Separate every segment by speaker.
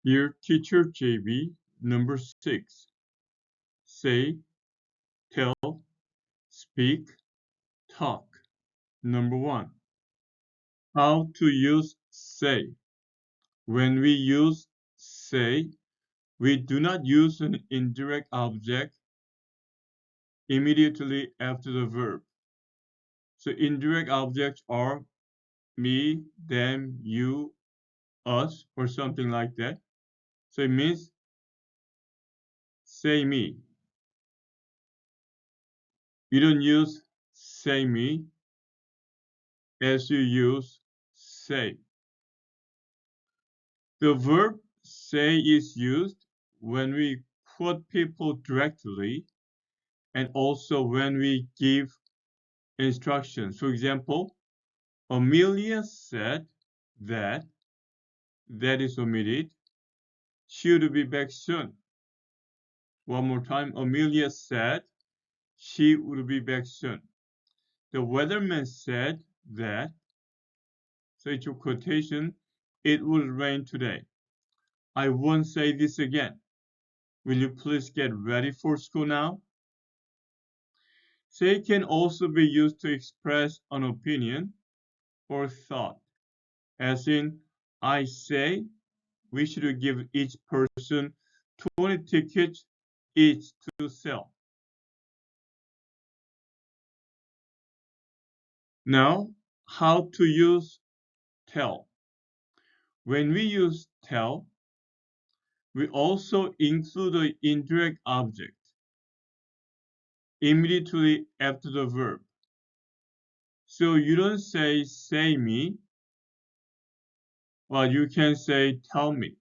Speaker 1: Dear Teacher JB, number 6. Say, tell, speak, talk. Number 1. How to use say. When we use say, we do not use an indirect object immediately after the verb. So indirect objects are me, them, you, us, or something like that. So it means say me. You don't use say me as you use say. The verb say is used when we quote people directly and also when we give instructions. For example, Amelia said that is omitted. She would be back soon. One more time, Amelia said she would be back soon. The weatherman said that, so it's a quotation, it will rain today. I won't say this again. Will you please get ready for school now? Say can also be used to express an opinion or thought, as in, I say we should give each person 20 tickets each to sell. Now, how to use tell. When we use tell, we also include an indirect object immediately after the verb. So you don't say me, but you can say tell me.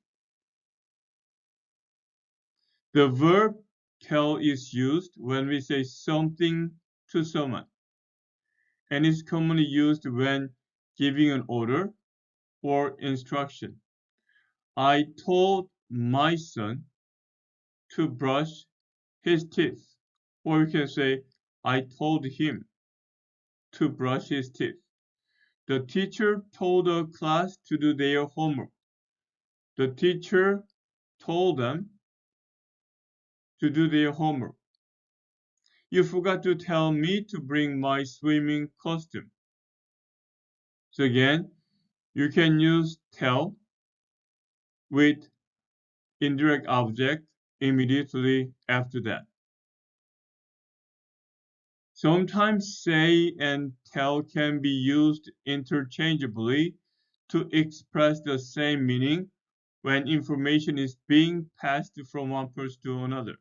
Speaker 1: The verb tell is used when we say something to someone, and is commonly used when giving an order or instruction. I told my son to brush his teeth. Or you can say, I told him to brush his teeth. The teacher told the class to do their homework. The teacher told them to do their homework. You forgot to tell me to bring my swimming costume. So again, you can use tell with indirect object immediately after that. Sometimes say and tell can be used interchangeably to express the same meaning when information is being passed from one person to another.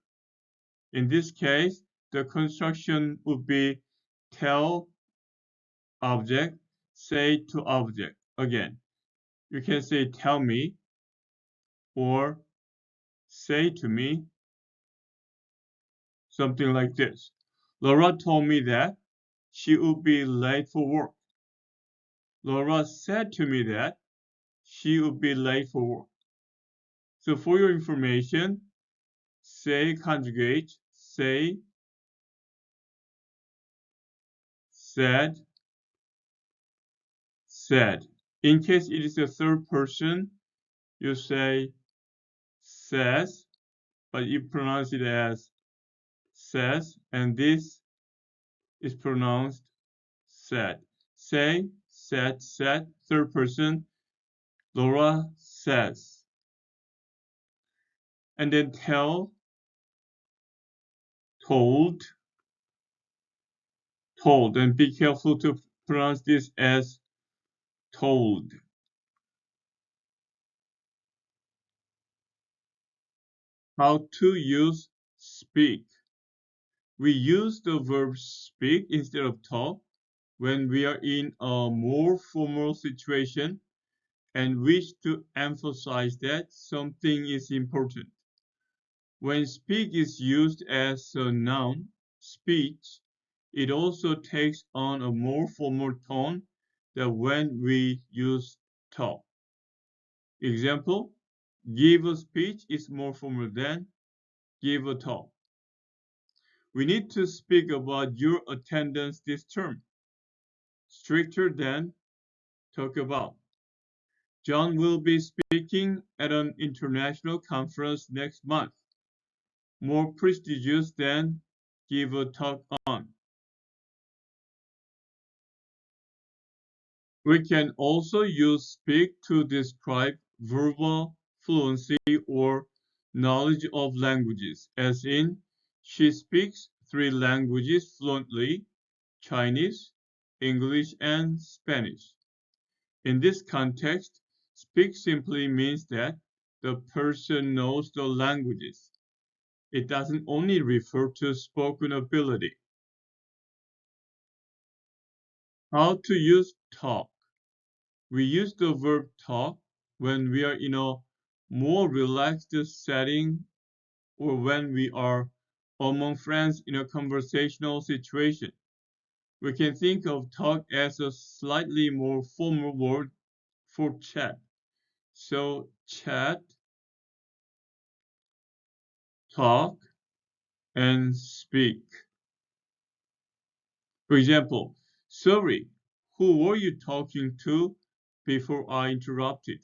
Speaker 1: In this case, the construction would be tell object, say to object. Again, you can say tell me or say to me, something like this. Laura told me that she would be late for work. Laura said to me that she would be late for work. So for your information, say conjugate, say, said, said. In case it is a third person, you say says, but you pronounce it as says, and this is pronounced said. Say, said, said, third person, Laura says. And then tell, told, told. And be careful to pronounce this as told. How to use speak. We use the verb speak instead of talk when we are in a more formal situation and wish to emphasize that something is important. When speak is used as a noun, speech, it also takes on a more formal tone than when we use talk. Example, give a speech is more formal than give a talk. We need to speak about your attendance this term. Stricter than talk about. John will be speaking at an international conference next month, more prestigious than give a talk on. We can also use speak to describe verbal fluency or knowledge of languages, as in, she speaks 3 languages fluently: Chinese, English, and Spanish. In this context, speak simply means that the person knows the languages. It doesn't only refer to spoken ability. How to use talk. We use the verb talk when we are in a more relaxed setting or when we are among friends in a conversational situation. We can think of talk as a slightly more formal word for chat. So chat, talk, and speak. For example, sorry, who were you talking to before I interrupted?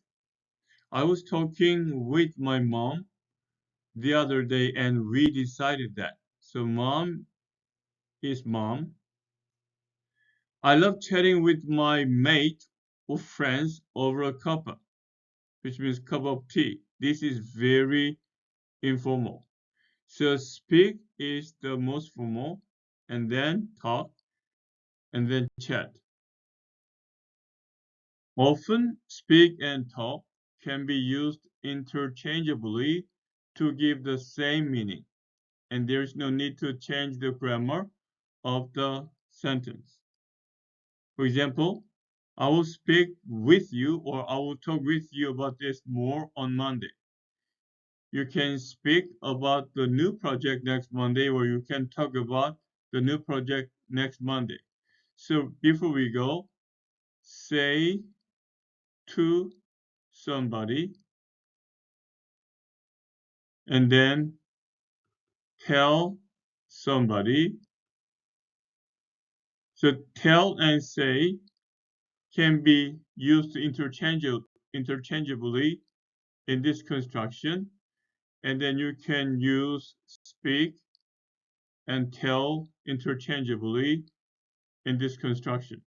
Speaker 1: I was talking with my mom the other day and we decided that. So mom is mom. I love chatting with my mate or friends over a cuppa, which means cup of tea. This is very informal. So speak is the most formal, and then talk, and then chat. Often speak and talk can be used interchangeably to give the same meaning, and there is no need to change the grammar of the sentence. For example, I will speak with you or I will talk with you about this more on Monday. You can speak about the new project next Monday or you can talk about the new project next Monday. So before we go, say to somebody and then tell somebody. So tell and say can be used interchangeably in this construction. And then you can use speak and tell interchangeably in this construction.